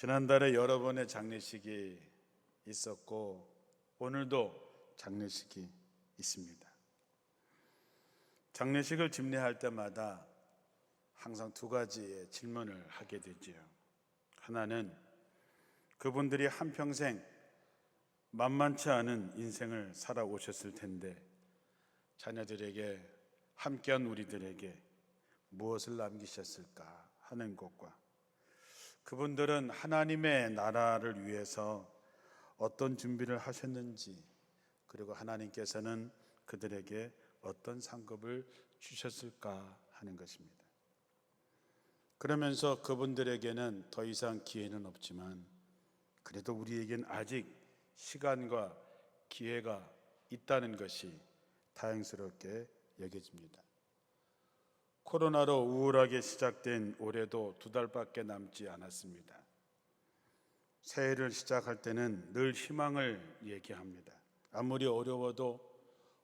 지난달에 여러 번의 장례식이 있었고 오늘도 장례식이 있습니다. 장례식을 집례할 때마다 항상 두 가지의 질문을 하게 되지요. 하나는 그분들이 한평생 만만치 않은 인생을 살아오셨을 텐데 자녀들에게, 함께한 우리들에게 무엇을 남기셨을까 하는 것과, 그분들은 하나님의 나라를 위해서 어떤 준비를 하셨는지, 그리고 하나님께서는 그들에게 어떤 상급을 주셨을까 하는 것입니다. 그러면서 그분들에게는 더 이상 기회는 없지만 그래도 우리에겐 아직 시간과 기회가 있다는 것이 다행스럽게 여겨집니다. 코로나로 우울하게 시작된 올해도 2달밖에 남지 않았습니다. 새해를 시작할 때는 늘 희망을 얘기합니다. 아무리 어려워도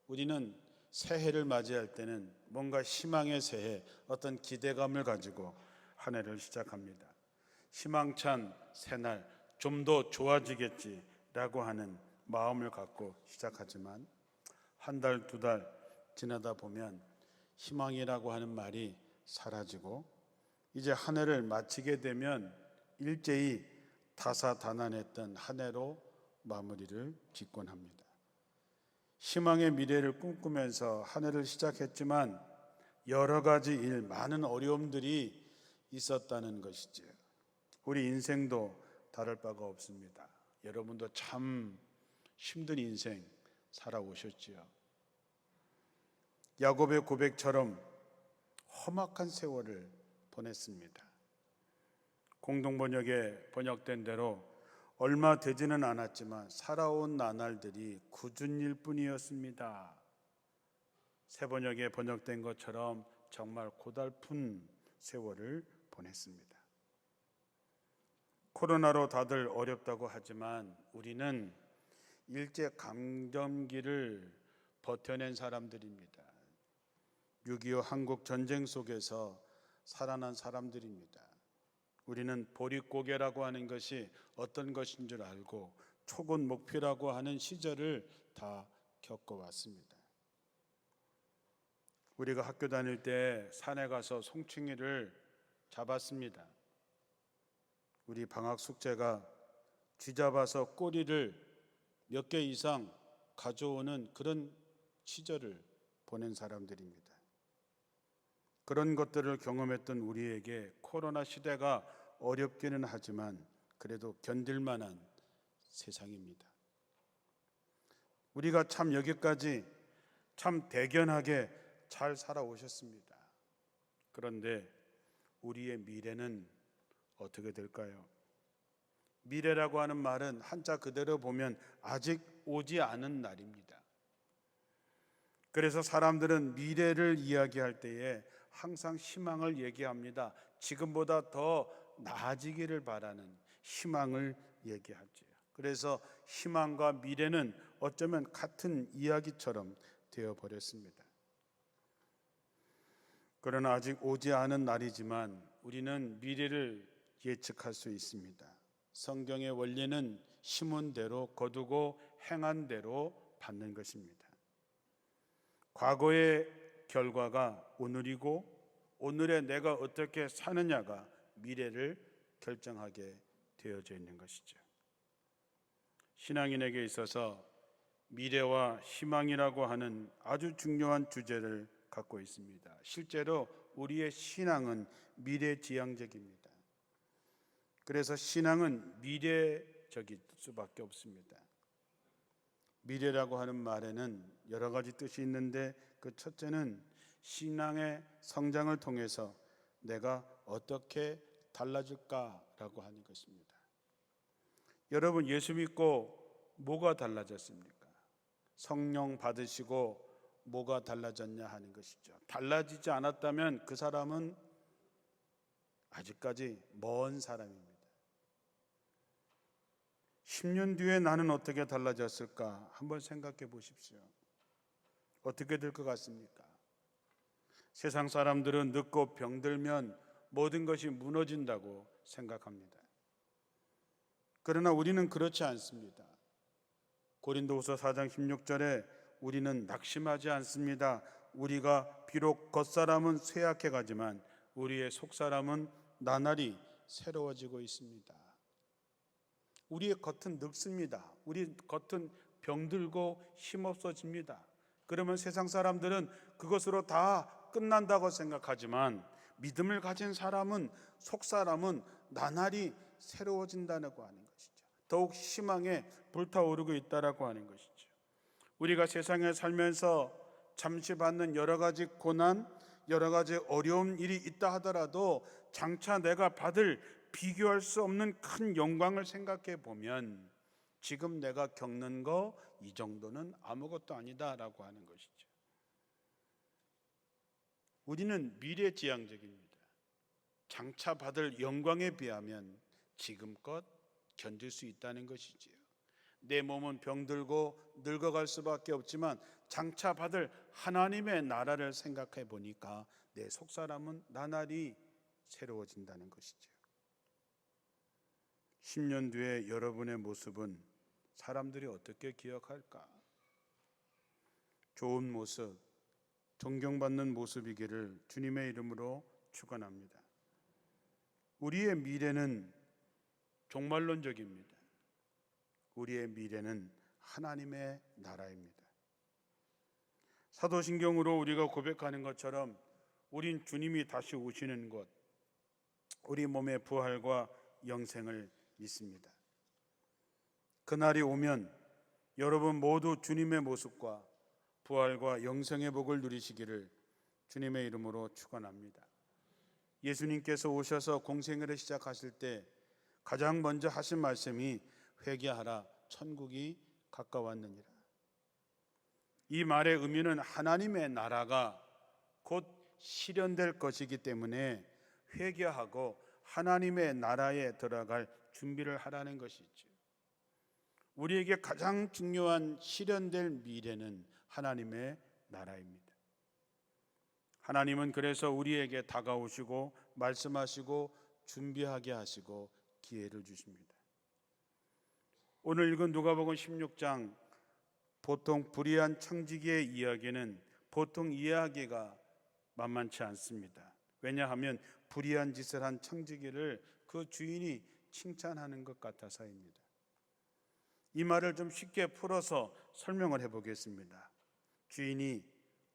우리는 새해를 맞이할 때는 뭔가 희망의 새해, 어떤 기대감을 가지고 한 해를 시작합니다. 희망찬 새날, 좀 더 좋아지겠지라고 하는 마음을 갖고 시작하지만 한 달, 2달 지나다 보면 희망이라고 하는 말이 사라지고 이제 한 해를 마치게 되면 일제히 다사다난했던 한 해로 마무리를 짓곤 합니다. 희망의 미래를 꿈꾸면서 한 해를 시작했지만 여러 가지 일, 많은 어려움들이 있었다는 것이죠. 우리 인생도 다를 바가 없습니다. 여러분도 참 힘든 인생 살아오셨지요. 야곱의 고백처럼 험악한 세월을 보냈습니다. 공동번역에 번역된 대로 얼마 되지는 않았지만 살아온 나날들이 굳은 일 뿐이었습니다. 새번역에 번역된 것처럼 정말 고달픈 세월을 보냈습니다. 코로나로 다들 어렵다고 하지만 우리는 일제강점기를 버텨낸 사람들입니다. 6.25 한국 전쟁 속에서 살아난 사람들입니다. 우리는 보릿고개라고 하는 것이 어떤 것인 줄 알고 초곤 목표라고 하는 시절을 다 겪어왔습니다. 우리가 학교 다닐 때 산에 가서 송충이를 잡았습니다. 우리 방학 숙제가 쥐 잡아서 꼬리를 몇 개 이상 가져오는 그런 시절을 보낸 사람들입니다. 그런 것들을 경험했던 우리에게 코로나 시대가 어렵기는 하지만 그래도 견딜 만한 세상입니다. 우리가 참 여기까지 참 대견하게 잘 살아오셨습니다. 그런데 우리의 미래는 어떻게 될까요? 미래라고 하는 말은 한자 그대로 보면 아직 오지 않은 날입니다. 그래서 사람들은 미래를 이야기할 때에 항상 희망을 얘기합니다. 지금보다 더 나아지기를 바라는 희망을 얘기하죠. 그래서 희망과 미래는 어쩌면 같은 이야기처럼 되어버렸습니다. 그러나 아직 오지 않은 날이지만 우리는 미래를 예측할 수 있습니다. 성경의 원리는 심은 대로 거두고 행한 대로 받는 것입니다. 과거의 결과가 오늘이고 오늘의 내가 어떻게 사느냐가 미래를 결정하게 되어져 있는 것이죠. 신앙인에게 있어서 미래와 희망이라고 하는 아주 중요한 주제를 갖고 있습니다. 실제로 우리의 신앙은 미래지향적입니다. 그래서 신앙은 미래적일 수밖에 없습니다. 미래라고 하는 말에는 여러 가지 뜻이 있는데 그 첫째는 신앙의 성장을 통해서 내가 어떻게 달라질까라고 하는 것입니다. 여러분, 예수 믿고 뭐가 달라졌습니까? 성령 받으시고 뭐가 달라졌냐 하는 것이죠. 달라지지 않았다면 그 사람은 아직까지 먼 사람입니다. 10년 뒤에 나는 어떻게 달라졌을까 한번 생각해 보십시오. 어떻게 될 것 같습니까? 세상 사람들은 늙고 병들면 모든 것이 무너진다고 생각합니다. 그러나 우리는 그렇지 않습니다. 고린도후서 4장 16절에 우리는 낙심하지 않습니다. 우리가 비록 겉사람은 쇠약해 가지만 우리의 속사람은 나날이 새로워지고 있습니다. 우리의 겉은 늙습니다. 우리 겉은 병들고 힘없어집니다. 그러면 세상 사람들은 그것으로 다 끝난다고 생각하지만 믿음을 가진 사람은, 속사람은 나날이 새로워진다고 하는 것이죠. 더욱 희망에 불타오르고 있다라고 하는 것이죠. 우리가 세상에 살면서 잠시 받는 여러 가지 고난, 여러 가지 어려운 일이 있다 하더라도 장차 내가 받을 비교할 수 없는 큰 영광을 생각해 보면 지금 내가 겪는 거 이 정도는 아무것도 아니다라고 하는 것이죠. 우리는 미래지향적입니다. 장차 받을 영광에 비하면 지금껏 견딜 수 있다는 것이지요. 내 몸은 병들고 늙어갈 수밖에 없지만 장차 받을 하나님의 나라를 생각해 보니까 내 속사람은 나날이 새로워진다는 것이죠. 10년 뒤에 여러분의 모습은 사람들이 어떻게 기억할까? 좋은 모습, 존경받는 모습이기를 주님의 이름으로 축원합니다. 우리의 미래는 종말론적입니다. 우리의 미래는 하나님의 나라입니다. 사도신경으로 우리가 고백하는 것처럼 우린 주님이 다시 오시는 것, 우리 몸의 부활과 영생을 믿습니다. 그날이 오면 여러분 모두 주님의 모습과 부활과 영생의 복을 누리시기를 주님의 이름으로 축원합니다. 예수님께서 오셔서 공생애를 시작하실 때 가장 먼저 하신 말씀이 회개하라, 천국이 가까웠느니라. 이 말의 의미는 하나님의 나라가 곧 실현될 것이기 때문에 회개하고 하나님의 나라에 들어갈 준비를 하라는 것이죠. 우리에게 가장 중요한 실현될 미래는 하나님의 나라입니다. 하나님은 그래서 우리에게 다가오시고 말씀하시고 준비하게 하시고 기회를 주십니다. 오늘 읽은 누가복음 16장 보통 불의한 청지기의 이야기는 보통 이야기가 만만치 않습니다. 왜냐하면 불의한 짓을 한 청지기를 그 주인이 칭찬하는 것 같아서입니다. 이 말을 좀 쉽게 풀어서 설명을 해보겠습니다. 주인이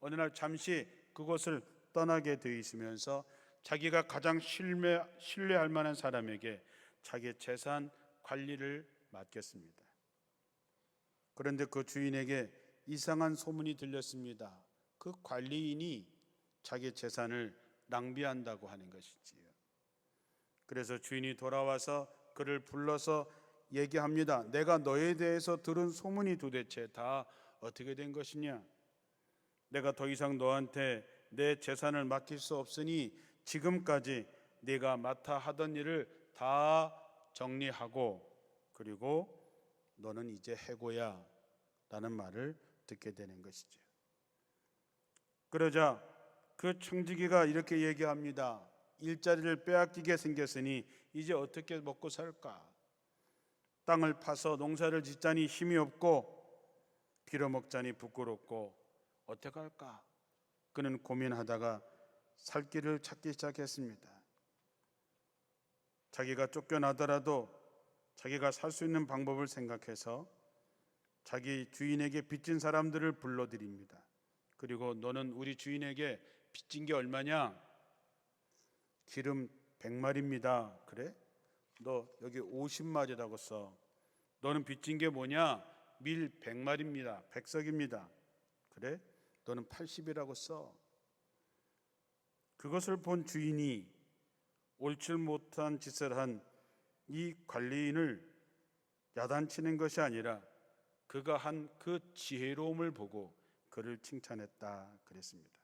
어느 날 잠시 그곳을 떠나게 되어 있으면서 자기가 가장 신뢰할 만한 사람에게 자기 재산 관리를 맡겼습니다. 그런데 그 주인에게 이상한 소문이 들렸습니다. 그 관리인이 자기 재산을 낭비한다고 하는 것이지요. 그래서 주인이 돌아와서 그를 불러서 얘기합니다. 내가 너에 대해서 들은 소문이 도대체 다 어떻게 된 것이냐? 내가 더 이상 너한테 내 재산을 맡길 수 없으니 지금까지 네가 맡아 하던 일을 다 정리하고 그리고 너는 이제 해고야 라는 말을 듣게 되는 것이죠. 그러자 그 청지기가 이렇게 얘기합니다. 일자리를 빼앗기게 생겼으니 이제 어떻게 먹고 살까? 땅을 파서 농사를 짓자니 힘이 없고 빌어먹자니 부끄럽고 어떻게 할까? 그는 고민하다가 살 길을 찾기 시작했습니다. 자기가 쫓겨나더라도 자기가 살 수 있는 방법을 생각해서 자기 주인에게 빚진 사람들을 불러들입니다. 그리고 너는 우리 주인에게 빚진 게 얼마냐? 기름 100마리입니다. 그래? 너 여기 50마리라고 써. 너는 빚진 게 뭐냐? 밀 100마리입니다. 100석입니다. 그래? 너는 80이라고 써. 그것을 본 주인이 옳지 못한 짓을 한 이 관리인을 야단치는 것이 아니라 그가 한 그 지혜로움을 보고 그를 칭찬했다 그랬습니다.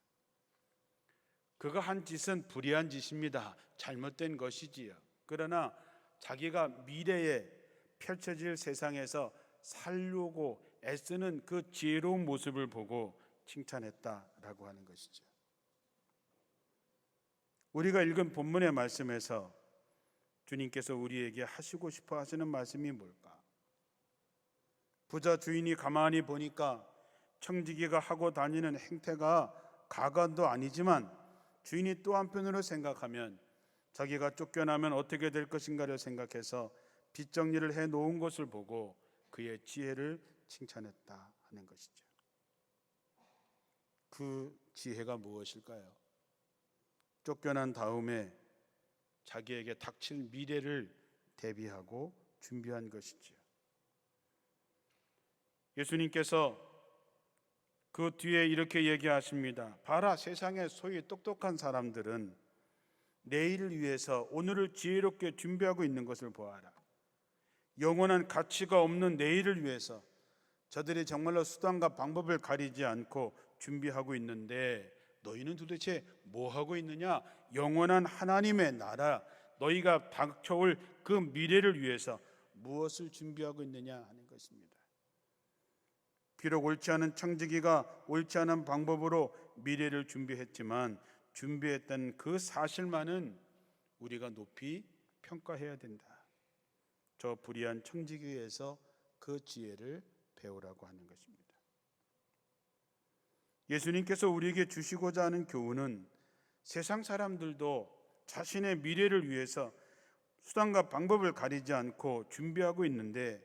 그가 한 짓은 불의한 짓입니다. 잘못된 것이지요. 그러나 자기가 미래에 펼쳐질 세상에서 살려고 애쓰는 그 지혜로운 모습을 보고 칭찬했다라고 하는 것이죠. 우리가 읽은 본문의 말씀에서 주님께서 우리에게 하시고 싶어 하시는 말씀이 뭘까? 부자 주인이 가만히 보니까 청지기가 하고 다니는 행태가 가관도 아니지만 주인이 또 한편으로 생각하면 자기가 쫓겨나면 어떻게 될 것인가를 생각해서 빚 정리를 해 놓은 것을 보고 그의 지혜를 칭찬했다 하는 것이죠. 그 지혜가 무엇일까요? 쫓겨난 다음에 자기에게 닥칠 미래를 대비하고 준비한 것이지요. 예수님께서 그 뒤에 이렇게 얘기하십니다. 봐라, 세상에 소위 똑똑한 사람들은 내일을 위해서 오늘을 지혜롭게 준비하고 있는 것을 보아라. 영원한 가치가 없는 내일을 위해서 저들이 정말로 수단과 방법을 가리지 않고 준비하고 있는데 너희는 도대체 뭐 하고 있느냐? 영원한 하나님의 나라, 너희가 닥쳐올 그 미래를 위해서 무엇을 준비하고 있느냐 하는 것입니다. 비록 옳지 않은 청지기가 옳지 않은 방법으로 미래를 준비했지만 준비했던 그 사실만은 우리가 높이 평가해야 된다. 저 불의한 청지기에서 그 지혜를 배우라고 하는 것입니다. 예수님께서 우리에게 주시고자 하는 교훈은 세상 사람들도 자신의 미래를 위해서 수단과 방법을 가리지 않고 준비하고 있는데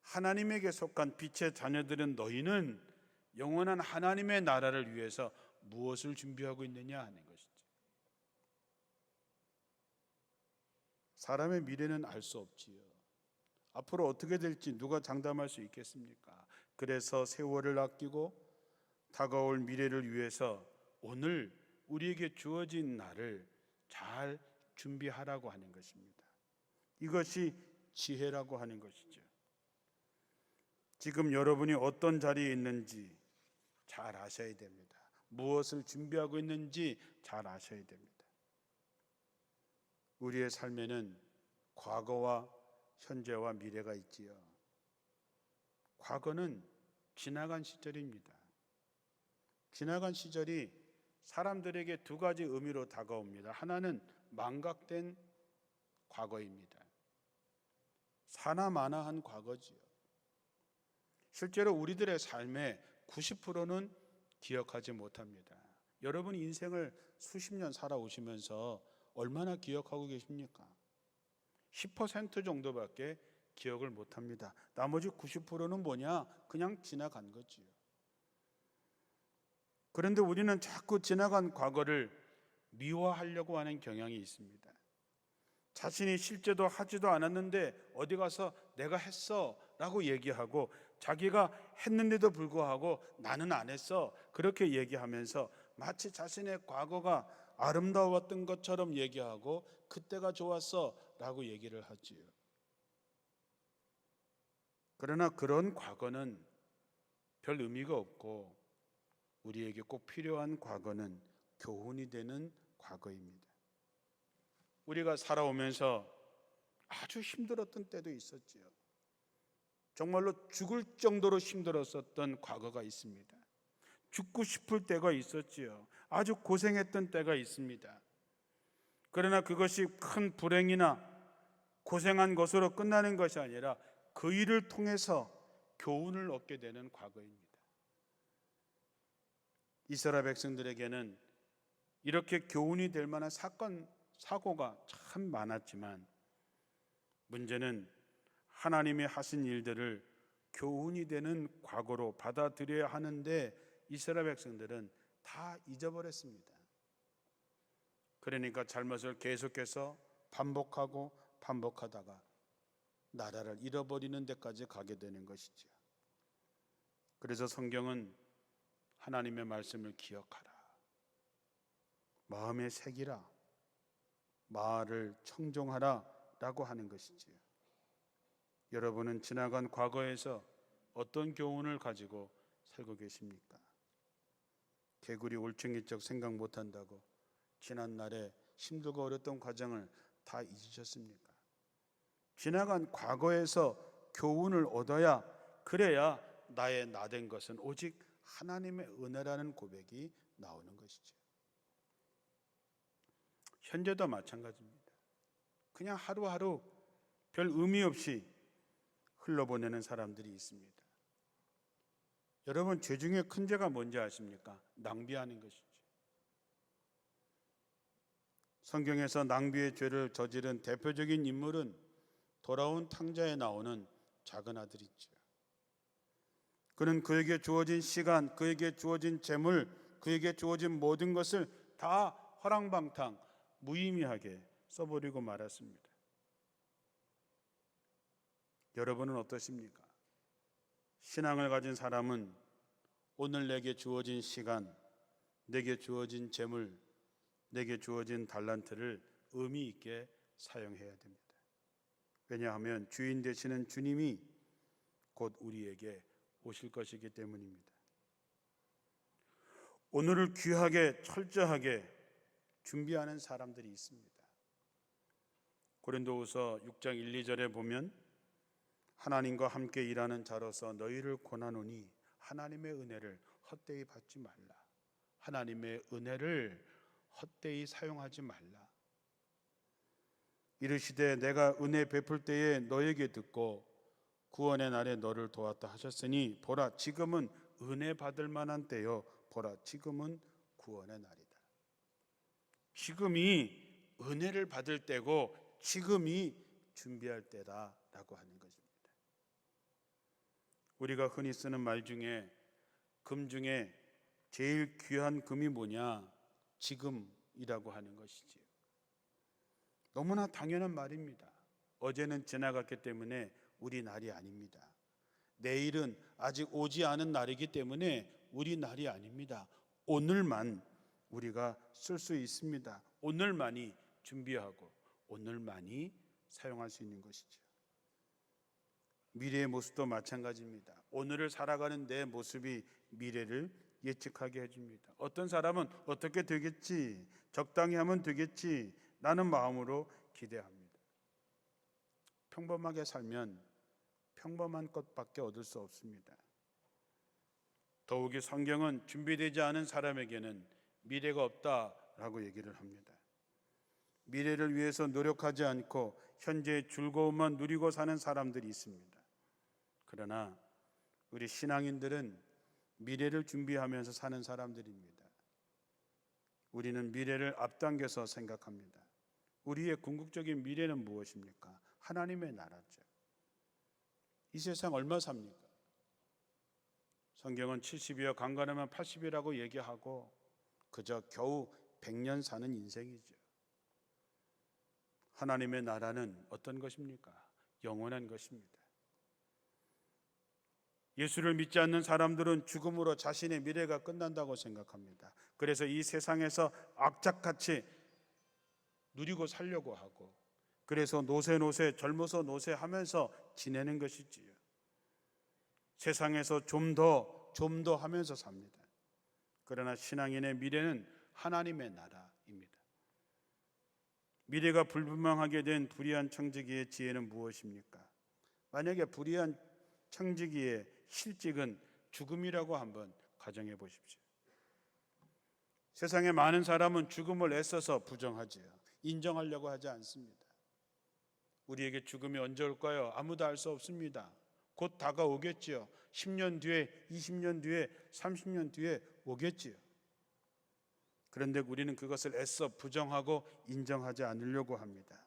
하나님에게 속한 빛의 자녀들은 너희는 영원한 하나님의 나라를 위해서 무엇을 준비하고 있느냐 하는 것이죠. 사람의 미래는 알 수 없지요. 앞으로 어떻게 될지 누가 장담할 수 있겠습니까? 그래서 세월을 아끼고 다가올 미래를 위해서 오늘 우리에게 주어진 날을 잘 준비하라고 하는 것입니다. 이것이 지혜라고 하는 것이죠. 지금 여러분이 어떤 자리에 있는지 잘 아셔야 됩니다. 무엇을 준비하고 있는지 잘 아셔야 됩니다. 우리의 삶에는 과거와 현재와 미래가 있지요. 과거는 지나간 시절입니다. 지나간 시절이 사람들에게 두 가지 의미로 다가옵니다. 하나는 망각된 과거입니다. 사나마나한 과거지요. 실제로 우리들의 삶의 90%는 기억하지 못합니다. 여러분 인생을 수십 년 살아오시면서 얼마나 기억하고 계십니까? 10% 정도밖에 기억을 못합니다. 나머지 90%는 뭐냐? 그냥 지나간 거지요. 그런데 우리는 자꾸 지나간 과거를 미화하려고 하는 경향이 있습니다. 자신이 실제도 하지도 않았는데 어디 가서 내가 했어 라고 얘기하고 자기가 했는데도 불구하고 나는 안 했어 그렇게 얘기하면서 마치 자신의 과거가 아름다웠던 것처럼 얘기하고 그때가 좋았어 라고 얘기를 하지요. 그러나 그런 과거는 별 의미가 없고 우리에게 꼭 필요한 과거는 교훈이 되는 과거입니다. 우리가 살아오면서 아주 힘들었던 때도 있었지요. 정말로 죽을 정도로 힘들었었던 과거가 있습니다. 죽고 싶을 때가 있었지요. 아주 고생했던 때가 있습니다. 그러나 그것이 큰 불행이나 고생한 것으로 끝나는 것이 아니라 그 일을 통해서 교훈을 얻게 되는 과거입니다. 이스라엘 백성들에게는 이렇게 교훈이 될 만한 사고가 참 많았지만 문제는 하나님이 하신 일들을 교훈이 되는 과거로 받아들여야 하는데 이스라엘 백성들은 다 잊어버렸습니다. 그러니까 잘못을 계속해서 반복하고 반복하다가 나라를 잃어버리는 데까지 가게 되는 것이죠. 그래서 성경은 하나님의 말씀을 기억하라, 마음에 새기라, 말을 청종하라 라고 하는 것이지요. 여러분은 지나간 과거에서 어떤 교훈을 가지고 살고 계십니까? 개구리 올챙이적 생각 못한다고 지난 날에 힘들고 어렸던 과정을 다 잊으셨습니까? 지나간 과거에서 교훈을 얻어야 그래야 나의 나된 것은 오직 하나님의 은혜라는 고백이 나오는 것이죠. 현재도 마찬가지입니다. 그냥 하루하루 별 의미 없이 흘러보내는 사람들이 있습니다. 여러분, 죄 중에 큰 죄가 뭔지 아십니까? 낭비하는 것이죠. 성경에서 낭비의 죄를 저지른 대표적인 인물은 돌아온 탕자에 나오는 작은 아들이죠. 그는 그에게 주어진 시간, 그에게 주어진 재물, 그에게 주어진 모든 것을 다 허랑방탕, 무의미하게 써버리고 말았습니다. 여러분은 어떠십니까? 신앙을 가진 사람은 오늘 내게 주어진 시간, 내게 주어진 재물, 내게 주어진 달란트를 의미 있게 사용해야 됩니다. 왜냐하면 주인 되시는 주님이 곧 우리에게 오실 것이기 때문입니다. 오늘을 귀하게 철저하게 준비하는 사람들이 있습니다. 고린도후서 6장 1, 2절에 보면 하나님과 함께 일하는 자로서 너희를 권하노니 하나님의 은혜를 헛되이 받지 말라. 하나님의 은혜를 헛되이 사용하지 말라. 이르시되 내가 은혜 베풀 때에 너에게 듣고 구원의 날에 너를 도왔다 하셨으니 보라 지금은 은혜 받을 만한 때요 보라 지금은 구원의 날이다. 지금이 은혜를 받을 때고 지금이 준비할 때다라고 하는 것입니다. 우리가 흔히 쓰는 말 중에 금 중에 제일 귀한 금이 뭐냐? 지금이라고 하는 것이지요. 너무나 당연한 말입니다. 어제는 지나갔기 때문에 우리 날이 아닙니다. 내일은 아직 오지 않은 날이기 때문에 우리 날이 아닙니다. 오늘만 우리가 쓸 수 있습니다. 오늘만이 준비하고 오늘만이 사용할 수 있는 것이죠. 미래의 모습도 마찬가지입니다. 오늘을 살아가는 내 모습이 미래를 예측하게 해줍니다. 어떤 사람은 어떻게 되겠지, 적당히 하면 되겠지 라는 마음으로 기대합니다. 평범하게 살면 평범한 것밖에 얻을 수 없습니다. 더욱이 성경은 준비되지 않은 사람에게는 미래가 없다라고 얘기를 합니다. 미래를 위해서 노력하지 않고 현재의 즐거움만 누리고 사는 사람들이 있습니다. 그러나 우리 신앙인들은 미래를 준비하면서 사는 사람들입니다. 우리는 미래를 앞당겨서 생각합니다. 우리의 궁극적인 미래는 무엇입니까? 하나님의 나라죠. 이 세상 얼마 삽니까? 성경은 70이여 강건하면 80이라고 얘기하고 그저 겨우 100년 사는 인생이죠. 하나님의 나라는 어떤 것입니까? 영원한 것입니다. 예수를 믿지 않는 사람들은 죽음으로 자신의 미래가 끝난다고 생각합니다. 그래서 이 세상에서 악착같이 누리고 살려고 하고 그래서 노세 젊어서 노세하면서 지내는 것이지요. 세상에서 좀 더 하면서 삽니다. 그러나 신앙인의 미래는 하나님의 나라입니다. 미래가 불분명하게 된 불의한 청지기의 지혜는 무엇입니까? 만약에 불의한 청지기의 실직은 죽음이라고 한번 가정해 보십시오. 세상에 많은 사람은 죽음을 애써서 부정하지요. 인정하려고 하지 않습니다. 우리에게 죽음이 언제 올까요? 아무도 알 수 없습니다. 곧 다가오겠지요. 10년 뒤에, 20년 뒤에, 30년 뒤에 오겠지요. 그런데 우리는 그것을 애써 부정하고 인정하지 않으려고 합니다.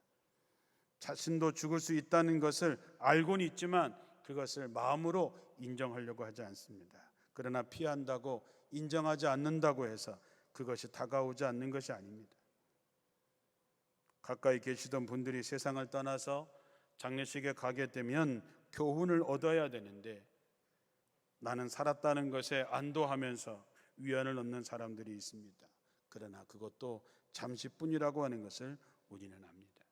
자신도 죽을 수 있다는 것을 알고는 있지만 그것을 마음으로 인정하려고 하지 않습니다. 그러나 피한다고 인정하지 않는다고 해서 그것이 다가오지 않는 것이 아닙니다. 가까이 계시던 분들이 세상을 떠나서 장례식에 가게 되면 교훈을 얻어야 되는데 나는 살았다는 것에 안도하면서 위안을 얻는 사람들이 있습니다. 그러나 그것도 잠시뿐이라고 하는 것을 우리는 압니다.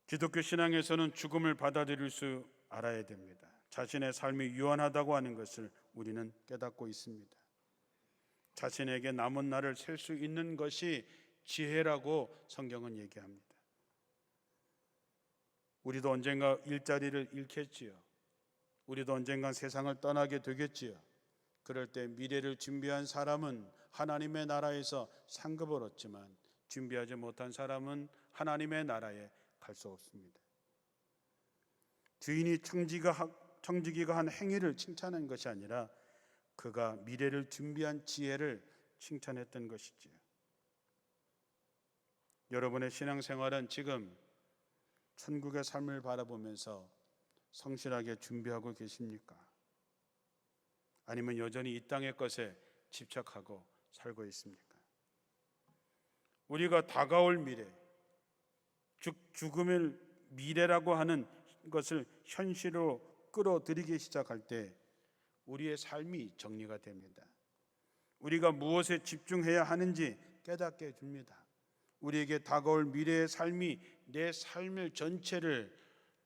기독교 신앙에서는 죽음을 받아들일 수 알아야 됩니다. 자신의 삶이 유한하다고 하는 것을 우리는 깨닫고 있습니다. 자신에게 남은 날을 셀 수 있는 것이 지혜라고 성경은 얘기합니다. 우리도 언젠가 일자리를 잃겠지요. 우리도 언젠가 세상을 떠나게 되겠지요. 그럴 때 미래를 준비한 사람은 하나님의 나라에서 상급을 얻지만 준비하지 못한 사람은 하나님의 나라에 갈 수 없습니다. 주인이 청지기가 한 행위를 칭찬한 것이 아니라 그가 미래를 준비한 지혜를 칭찬했던 것이지요. 여러분의 신앙생활은 지금 천국의 삶을 바라보면서 성실하게 준비하고 계십니까? 아니면 여전히 이 땅의 것에 집착하고 살고 있습니까? 우리가 다가올 미래, 즉 죽음의 미래라고 하는 것을 현실로 끌어들이기 시작할 때 우리의 삶이 정리가 됩니다. 우리가 무엇에 집중해야 하는지 깨닫게 해줍니다. 우리에게 다가올 미래의 삶이 내 삶을 전체를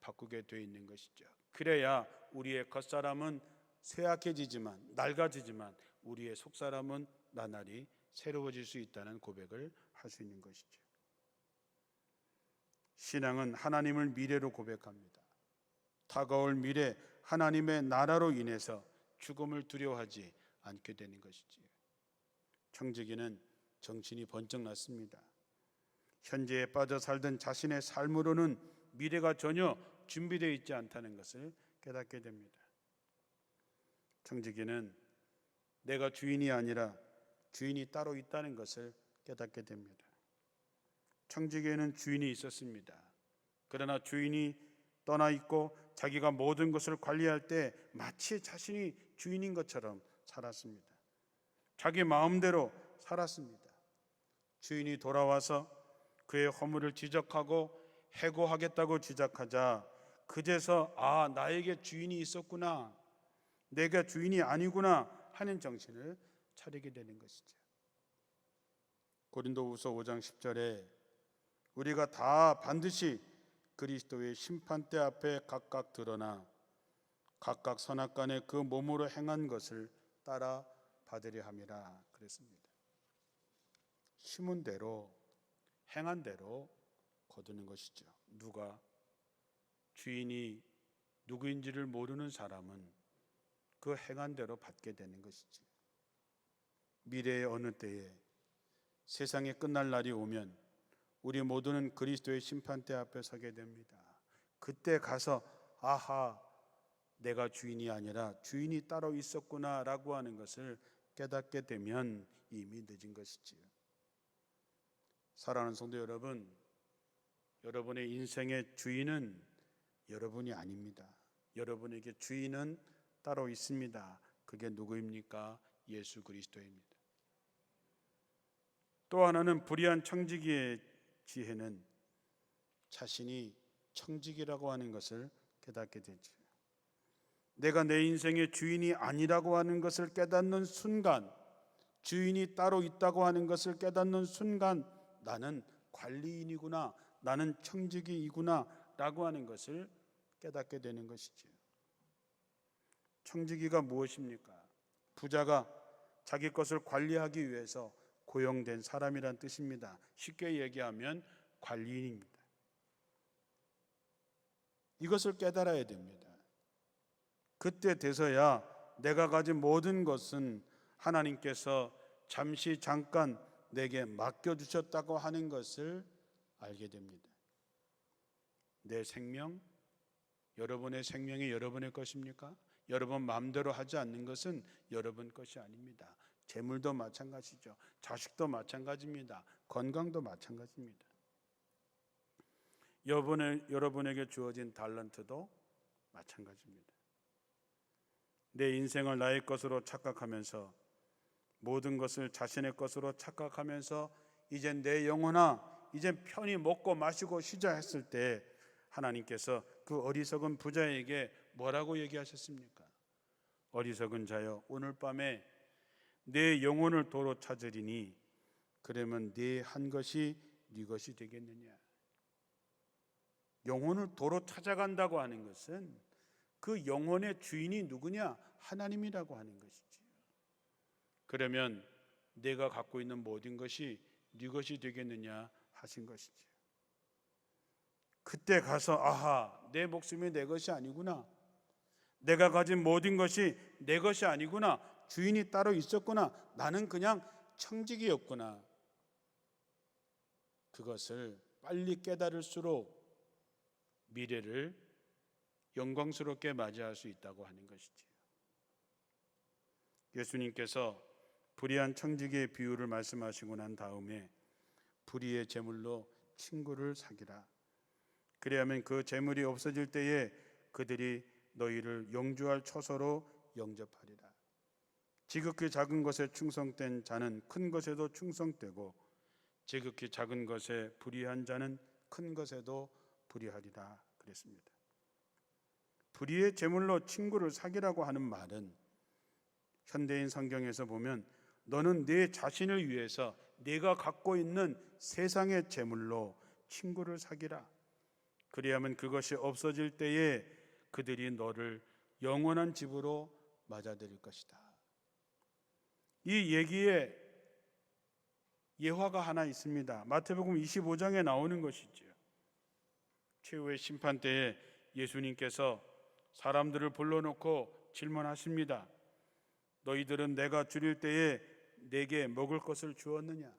바꾸게 되어 있는 것이죠. 그래야 우리의 겉사람은 쇠약해지지만, 낡아지지만 우리의 속사람은 나날이 새로워질 수 있다는 고백을 할 수 있는 것이죠. 신앙은 하나님을 미래로 고백합니다. 다가올 미래 하나님의 나라로 인해서 죽음을 두려워하지 않게 되는 것이지요. 청지기는 정신이 번쩍 났습니다. 현재에 빠져 살던 자신의 삶으로는 미래가 전혀 준비되어 있지 않다는 것을 깨닫게 됩니다. 청지기는 내가 주인이 아니라 주인이 따로 있다는 것을 깨닫게 됩니다. 청지기에는 주인이 있었습니다. 그러나 주인이 떠나 있고 자기가 모든 것을 관리할 때 마치 자신이 주인인 것처럼 살았습니다. 자기 마음대로 살았습니다. 주인이 돌아와서 그의 허물을 지적하고 해고하겠다고 지적하자 그제서 나에게 주인이 있었구나, 내가 주인이 아니구나 하는 정신을 차리게 되는 것이죠. 고린도후서 5장 10절에 우리가 다 반드시 그리스도의 심판대 앞에 각각 드러나 각각 선악간에 그 몸으로 행한 것을 따라 받으려 함이라 그랬습니다. 심은 대로 행한 대로 거두는 것이죠. 누가? 주인이 누구인지를 모르는 사람은 그 행한 대로 받게 되는 것이지. 미래의 어느 때에 세상이 끝날 날이 오면 우리 모두는 그리스도의 심판대 앞에 서게 됩니다. 그때 가서 내가 주인이 아니라 주인이 따로 있었구나 라고 하는 것을 깨닫게 되면 이미 늦은 것이지요. 사랑하는 성도 여러분, 여러분의 인생의 주인은 여러분이 아닙니다. 여러분에게 주인은 따로 있습니다. 그게 누구입니까? 예수 그리스도입니다. 또 하나는 불의한 청지기의 지혜는 자신이 청지기라고 하는 것을 깨닫게 되죠. 내가 내 인생의 주인이 아니라고 하는 것을 깨닫는 순간, 주인이 따로 있다고 하는 것을 깨닫는 순간 나는 관리인이구나, 나는 청지기이구나 라고 하는 것을 깨닫게 되는 것이죠. 청지기가 무엇입니까? 부자가 자기 것을 관리하기 위해서 고용된 사람이란 뜻입니다. 쉽게 얘기하면 관리인입니다. 이것을 깨달아야 됩니다. 그때 돼서야 내가 가진 모든 것은 하나님께서 잠깐 내게 맡겨주셨다고 하는 것을 알게 됩니다. 내 생명, 여러분의 생명이 여러분의 것입니까? 여러분 마음대로 하지 않는 것은 여러분 것이 아닙니다. 재물도 마찬가지죠. 자식도 마찬가지입니다. 건강도 마찬가지입니다. 여러분에게 주어진 달란트도 마찬가지입니다. 내 인생을 나의 것으로 착각하면서 모든 것을 자신의 것으로 착각하면서 이젠 내 영혼아 이젠 편히 먹고 마시고 쉬자 했을 때 하나님께서 그 어리석은 부자에게 뭐라고 얘기하셨습니까? 어리석은 자여, 오늘 밤에 내 영혼을 도로 찾으리니 그러면 네 한 것이 네 것이 되겠느냐. 영혼을 도로 찾아간다고 하는 것은 그 영혼의 주인이 누구냐? 하나님이라고 하는 것이지. 그러면 내가 갖고 있는 모든 것이 네 것이 되겠느냐 하신 것이지. 그때 가서 내 목숨이 내 것이 아니구나, 내가 가진 모든 것이 내 것이 아니구나, 주인이 따로 있었구나, 나는 그냥 청지기였구나, 그것을 빨리 깨달을수록 미래를 영광스럽게 맞이할 수 있다고 하는 것이지요. 예수님께서 불의한 청지기의 비유를 말씀하시고 난 다음에 불의의 재물로 친구를 사귀라. 그래야만 그 재물이 없어질 때에 그들이 너희를 영주할 처소로 영접하리라. 지극히 작은 것에 충성된 자는 큰 것에도 충성되고 지극히 작은 것에 불의한 자는 큰 것에도 불의하리라 그랬습니다. 불의의 재물로 친구를 사귀라고 하는 말은 현대인 성경에서 보면 너는 내 자신을 위해서 네가 갖고 있는 세상의 재물로 친구를 사귀라. 그래야만 그것이 없어질 때에 그들이 너를 영원한 집으로 맞아들일 것이다. 이 얘기에 예화가 하나 있습니다. 마태복음 25장에 나오는 것이죠. 최후의 심판 때에 예수님께서 사람들을 불러놓고 질문하십니다. 너희들은 내가 줄일 때에 내게 먹을 것을 주었느냐?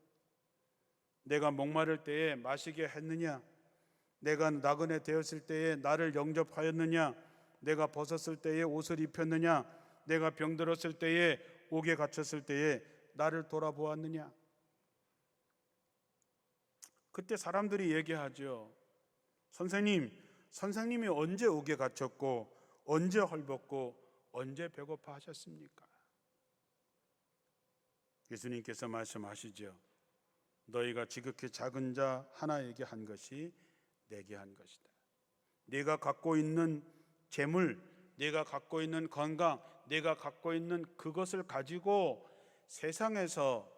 내가 목마를 때에 마시게 했느냐? 내가 나그네 되었을 때에 나를 영접하였느냐? 내가 벗었을 때에 옷을 입혔느냐? 내가 병들었을 때에 옥에 갇혔을 때에 나를 돌아보았느냐? 그때 사람들이 얘기하죠. 선생님이 언제 옥에 갇혔고 언제 헐벗고 언제 배고파 하셨습니까? 예수님께서 말씀하시죠. 너희가 지극히 작은 자 하나에게 한 것이 내게 한 것이다. 네가 갖고 있는 재물, 네가 갖고 있는 건강, 네가 갖고 있는 그것을 가지고 세상에서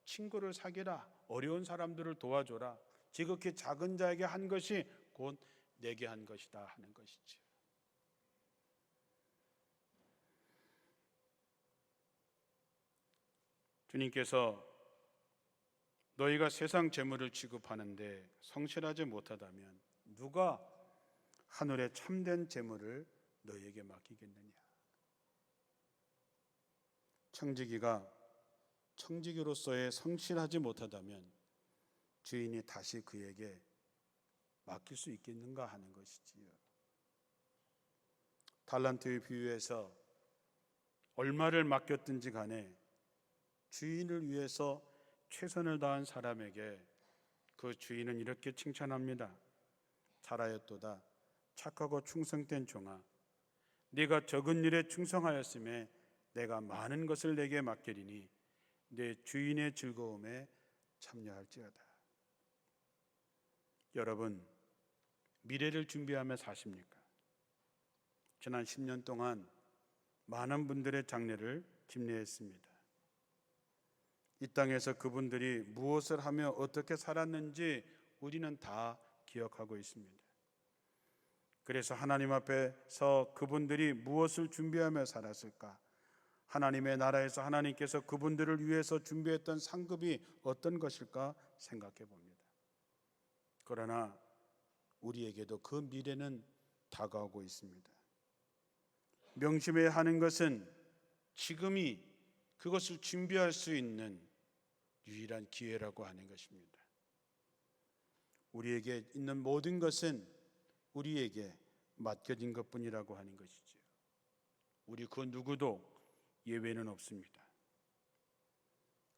친구를 사귀라. 어려운 사람들을 도와줘라. 지극히 작은 자에게 한 것이 곧 내게 한 것이다 하는 것이죠. 주님께서 너희가 세상 재물을 취급하는데 성실하지 못하다면 누가 하늘의 참된 재물을 너희에게 맡기겠느냐? 청지기가 청지기로서의 성실하지 못하다면 주인이 다시 그에게 맡길 수 있겠는가 하는 것이지요. 달란트의 비유에서 얼마를 맡겼든지 간에 주인을 위해서 최선을 다한 사람에게 그 주인은 이렇게 칭찬합니다. 잘하였도다 착하고 충성된 종아, 네가 적은 일에 충성하였음에 내가 많은 것을 내게 맡기리니 내 주인의 즐거움에 참여할지어다. 여러분, 미래를 준비하며 사십니까? 지난 10년 동안 많은 분들의 장례를 집례했습니다. 이 땅에서 그분들이 무엇을 하며 어떻게 살았는지 우리는 다 기억하고 있습니다. 그래서 하나님 앞에서 그분들이 무엇을 준비하며 살았을까? 하나님의 나라에서 하나님께서 그분들을 위해서 준비했던 상급이 어떤 것일까 생각해 봅니다. 그러나 우리에게도 그 미래는 다가오고 있습니다. 명심해야 하는 것은 지금이 그것을 준비할 수 있는 유일한 기회라고 하는 것입니다. 우리에게 있는 모든 것은 우리에게 맡겨진 것뿐이라고 하는 것이죠. 우리 그 누구도 예외는 없습니다.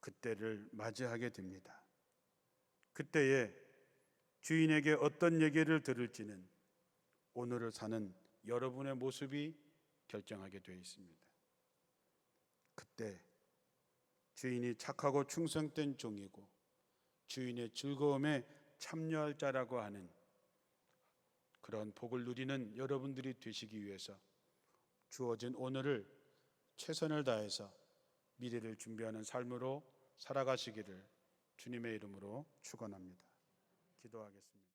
그때를 맞이하게 됩니다. 그때에 주인에게 어떤 얘기를 들을지는 오늘을 사는 여러분의 모습이 결정하게 되어 있습니다. 그때 주인이 착하고 충성된 종이고 주인의 즐거움에 참여할 자라고 하는 그런 복을 누리는 여러분들이 되시기 위해서 주어진 오늘을 최선을 다해서 미래를 준비하는 삶으로 살아가시기를 주님의 이름으로 축원합니다. 기도하겠습니다.